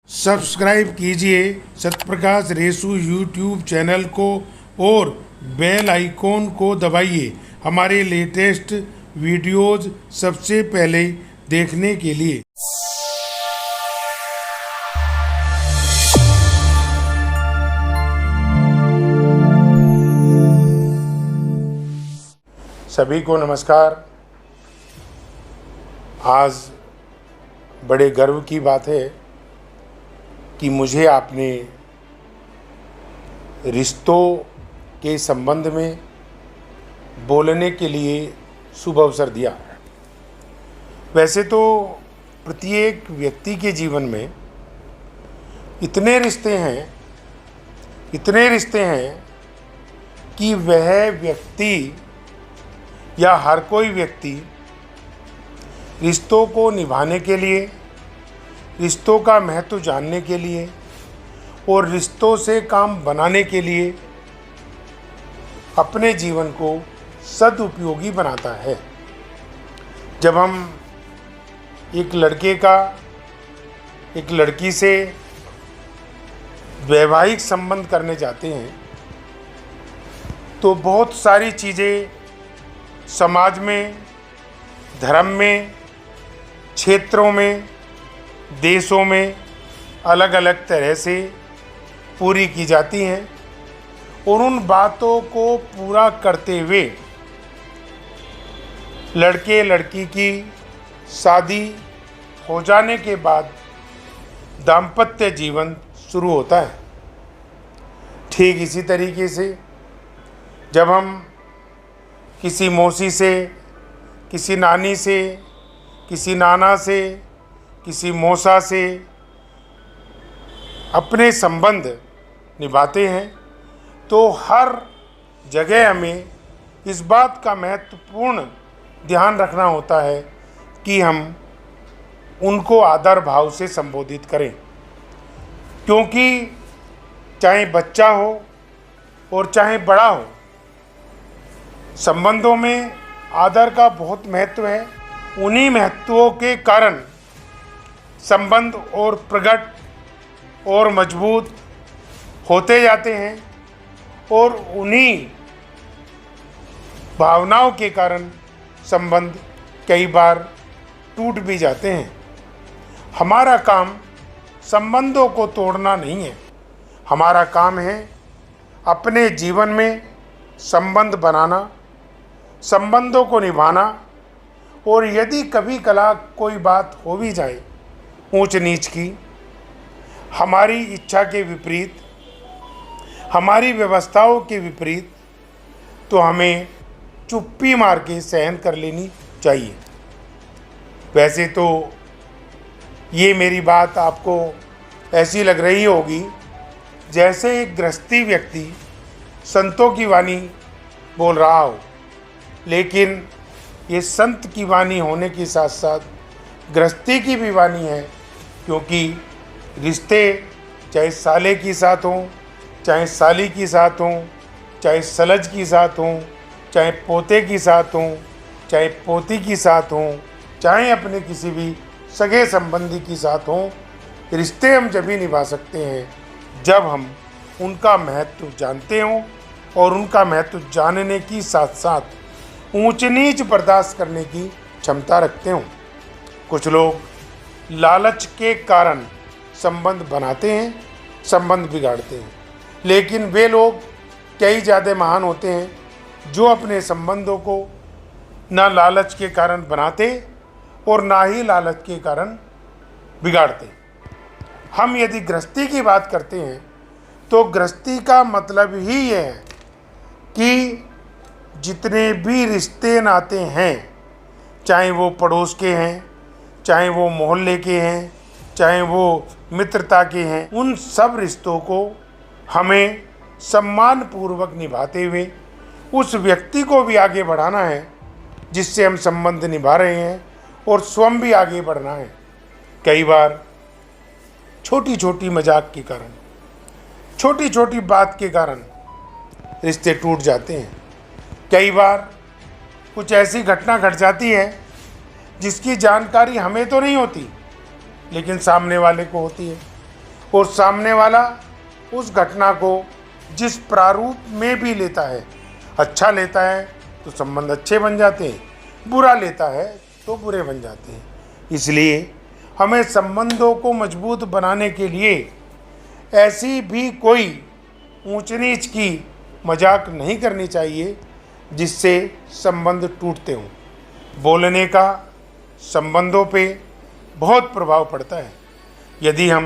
Subscribe कीजिए सत्यप्रकाश रेसू YouTube channel को और बेल आइकॉन को दबाइए हमारे लेटेस्ट वीडियोज़ सबसे पहले देखने के लिए। सभी को नमस्कार। आज बड़े गर्व की बात है कि मुझे आपने रिश्तों के संबंध में बोलने के लिए शुभ अवसर दिया। वैसे तो प्रत्येक व्यक्ति के जीवन में इतने रिश्ते हैं कि वह व्यक्ति या हर कोई व्यक्ति रिश्तों को निभाने के लिए, रिश्तों का महत्व जानने के लिए और रिश्तों से काम बनाने के लिए अपने जीवन को सदुपयोगी बनाता है। जब हम एक लड़की से वैवाहिक संबंध करने जाते हैं तो बहुत सारी चीज़ें समाज में, धर्म में, क्षेत्रों में, देशों में अलग अलग तरह से पूरी की जाती हैं और उन बातों को पूरा करते हुए लड़के लड़की की शादी हो जाने के बाद दाम्पत्य जीवन शुरू होता है। ठीक इसी तरीके से जब हम किसी मौसी से, किसी नानी से, किसी नाना से, किसी मौसा से अपने संबंध निभाते हैं तो हर जगह हमें इस बात का महत्वपूर्ण ध्यान रखना होता है कि हम उनको आदर भाव से संबोधित करें, क्योंकि चाहे बच्चा हो और चाहे बड़ा हो, संबंधों में आदर का बहुत महत्व है। उन्हीं महत्वों के कारण संबंध और प्रगट और मजबूत होते जाते हैं और उन्हीं भावनाओं के कारण संबंध कई बार टूट भी जाते हैं। हमारा काम संबंधों को तोड़ना नहीं है, हमारा काम है अपने जीवन में संबंध बनाना, संबंधों को निभाना और यदि कभी कला कोई बात हो भी जाए ऊंच नीच की, हमारी इच्छा के विपरीत, हमारी व्यवस्थाओं के विपरीत, तो हमें चुप्पी मार के सहन कर लेनी चाहिए। वैसे तो ये मेरी बात आपको ऐसी लग रही होगी जैसे एक गृहस्थी व्यक्ति संतों की वाणी बोल रहा हो, लेकिन ये संत की वाणी होने के साथ साथ गृहस्थी की भी वाणी है, क्योंकि रिश्ते चाहे साले के साथ हों, चाहे साली के साथ हों, चाहे सलज के साथ हों, चाहे पोते के साथ हों, चाहे पोती के साथ हों, चाहे अपने किसी भी सगे संबंधी के साथ हों, रिश्ते हम जब भी निभा सकते हैं जब हम उनका महत्व जानते हों और उनका महत्व जानने की साथ साथ ऊंच नीच बर्दाश्त करने की क्षमता रखते हों। कुछ लोग लालच के कारण संबंध बनाते हैं, संबंध बिगाड़ते हैं, लेकिन वे लोग कई ज़्यादा महान होते हैं जो अपने संबंधों को ना लालच के कारण बनाते और ना ही लालच के कारण बिगाड़ते। हम यदि गृहस्थी की बात करते हैं तो गृहस्थी का मतलब ही यह है कि जितने भी रिश्ते नाते हैं, चाहे वो पड़ोस के हैं, चाहे वो मोहल्ले के हैं, चाहे वो मित्रता के हैं, उन सब रिश्तों को हमें सम्मानपूर्वक निभाते हुए उस व्यक्ति को भी आगे बढ़ाना है जिससे हम संबंध निभा रहे हैं और स्वयं भी आगे बढ़ना है। कई बार छोटी छोटी मजाक के कारण, छोटी छोटी बात के कारण रिश्ते टूट जाते हैं। कई बार कुछ ऐसी घटना घट जाती है जिसकी जानकारी हमें तो नहीं होती, लेकिन सामने वाले को होती है। और सामने वाला उस घटना को जिस प्रारूप में भी लेता है, अच्छा लेता है तो संबंध अच्छे बन जाते हैं, बुरा लेता है तो बुरे बन जाते हैं। इसलिए हमें संबंधों को मजबूत बनाने के लिए ऐसी भी कोई ऊंच नीच की मजाक नहीं करनी चाहिए जिससे संबंध टूटते हों। बोलने का संबंधों पे बहुत प्रभाव पड़ता है। यदि हम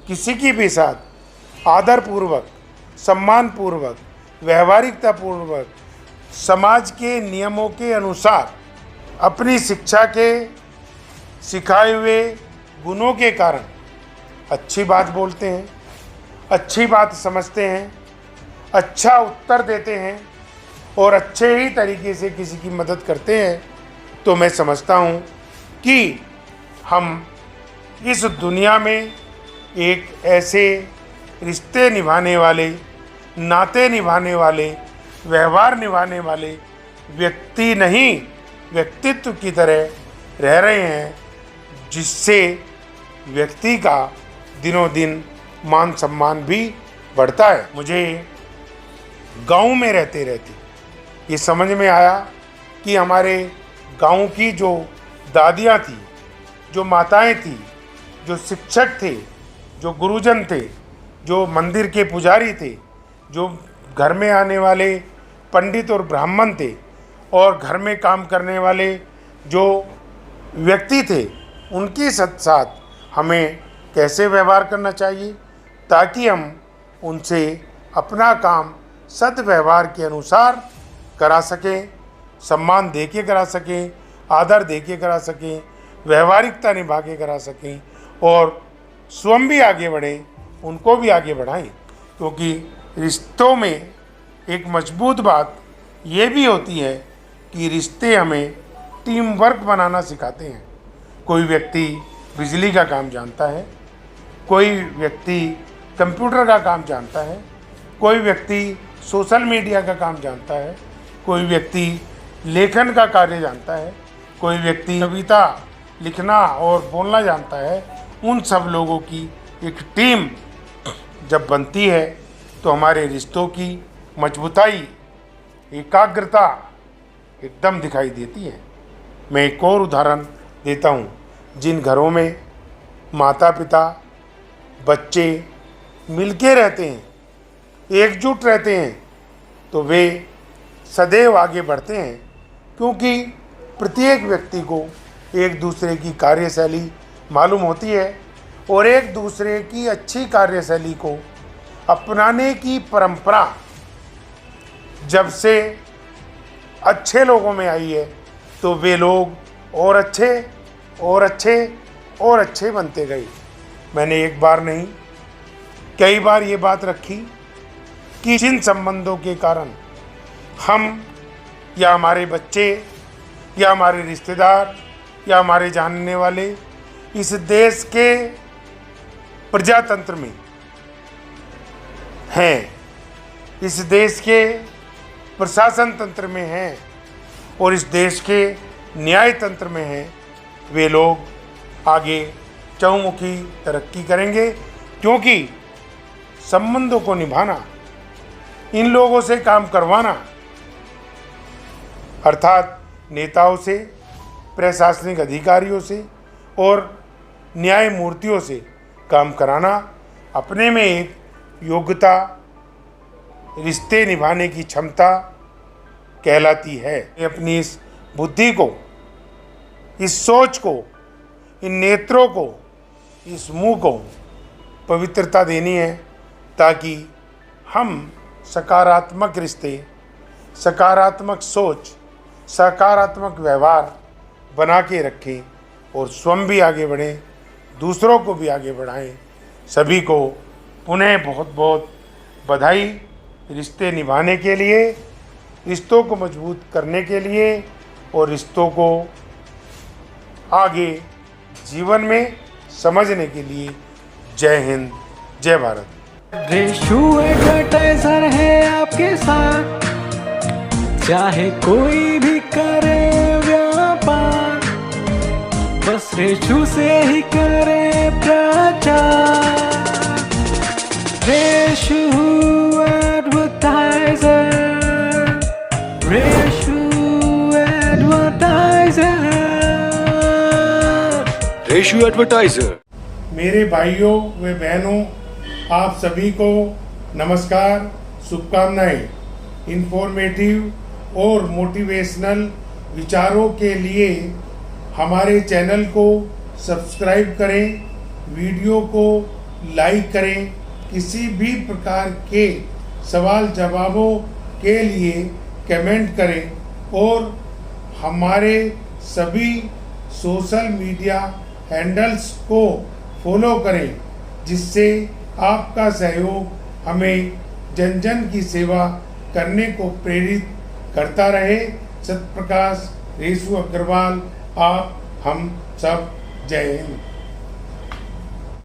किसी की भी साथ आदरपूर्वक, सम्मानपूर्वक, व्यवहारिकतापूर्वक, समाज के नियमों के अनुसार अपनी शिक्षा के सिखाए हुए गुणों के कारण अच्छी बात बोलते हैं, अच्छी बात समझते हैं, अच्छा उत्तर देते हैं और अच्छे ही तरीके से किसी की मदद करते हैं, तो मैं समझता हूँ कि हम इस दुनिया में एक ऐसे रिश्ते निभाने वाले, नाते निभाने वाले, व्यवहार निभाने वाले व्यक्ति नहीं, व्यक्तित्व की तरह रह रहे हैं, जिससे व्यक्ति का दिनों दिन मान सम्मान भी बढ़ता है। मुझे गांव में रहते रहते ये समझ में आया कि हमारे गांव की जो दादियाँ थी, जो माताएं थी, जो शिक्षक थे, जो गुरुजन थे, जो मंदिर के पुजारी थे, जो घर में आने वाले पंडित और ब्राह्मण थे और घर में काम करने वाले जो व्यक्ति थे, उनके साथ हमें कैसे व्यवहार करना चाहिए ताकि हम उनसे अपना काम सद्व्यवहार के अनुसार करा सकें, सम्मान दे के करा सकें, आदर दे के करा सकें, व्यवहारिकता निभा के करा सकें और स्वयं भी आगे बढ़ें, उनको भी आगे बढ़ाएं। क्योंकि रिश्तों में एक मजबूत बात ये भी होती है कि रिश्ते हमें टीम वर्क बनाना सिखाते हैं। कोई व्यक्ति बिजली का काम जानता है, कोई व्यक्ति कंप्यूटर का काम जानता है, कोई व्यक्ति सोशल मीडिया का काम जानता है, कोई व्यक्ति लेखन का कार्य जानता है, कोई व्यक्ति कविता लिखना और बोलना जानता है। उन सब लोगों की एक टीम जब बनती है तो हमारे रिश्तों की मजबूताई, एकाग्रता एकदम दिखाई देती है। मैं एक और उदाहरण देता हूँ। जिन घरों में माता पिता बच्चे मिलके रहते हैं, एकजुट रहते हैं, तो वे सदैव आगे बढ़ते हैं, क्योंकि प्रत्येक व्यक्ति को एक दूसरे की कार्यशैली मालूम होती है और एक दूसरे की अच्छी कार्यशैली को अपनाने की परंपरा जब से अच्छे लोगों में आई है तो वे लोग और अच्छे और अच्छे और अच्छे बनते गए। मैंने एक बार नहीं कई बार ये बात रखी कि जिन संबंधों के कारण हम या हमारे बच्चे या हमारे रिश्तेदार या हमारे जानने वाले इस देश के प्रजातंत्र में हैं, इस देश के प्रशासन तंत्र में हैं और इस देश के न्याय तंत्र में हैं, वे लोग आगे चहुमुखी तरक्की करेंगे। क्योंकि संबंधों को निभाना, इन लोगों से काम करवाना, अर्थात नेताओं से, प्रशासनिक अधिकारियों से और न्यायमूर्तियों से काम कराना अपने में एक योग्यता, रिश्ते निभाने की क्षमता कहलाती है। अपनी इस बुद्धि को, इस सोच को, इन नेत्रों को, इस मुंह को पवित्रता देनी है ताकि हम सकारात्मक रिश्ते, सकारात्मक सोच, सकारात्मक व्यवहार बना के रखें और स्वयं भी आगे बढ़ें, दूसरों को भी आगे बढ़ाएं। सभी को पुनः बहुत बहुत बधाई रिश्ते निभाने के लिए, रिश्तों को मजबूत करने के लिए और रिश्तों को आगे जीवन में समझने के लिए। जय हिंद, जय भारत। रेशु एडवर्टाइजर है आपके साथ, चाहे कोई भी करे व्यापार, बस रेशु से ही करे प्रचार। रेशु एडवर्टाइजर। मेरे भाइयों व बहनों, आप सभी को नमस्कार, शुभकामनाएं। इंफॉर्मेटिव और मोटिवेशनल विचारों के लिए हमारे चैनल को सब्सक्राइब करें, वीडियो को लाइक करें। किसी भी प्रकार के सवाल जवाबों के लिए कमेंट करें और हमारे सभी सोशल मीडिया हैंडल्स को फॉलो करें, जिससे आपका सहयोग हमें जन जन की सेवा करने को प्रेरित करता रहे। सत्यप्रकाश रेशु अग्रवाल, आप हम सब, जय हिंद।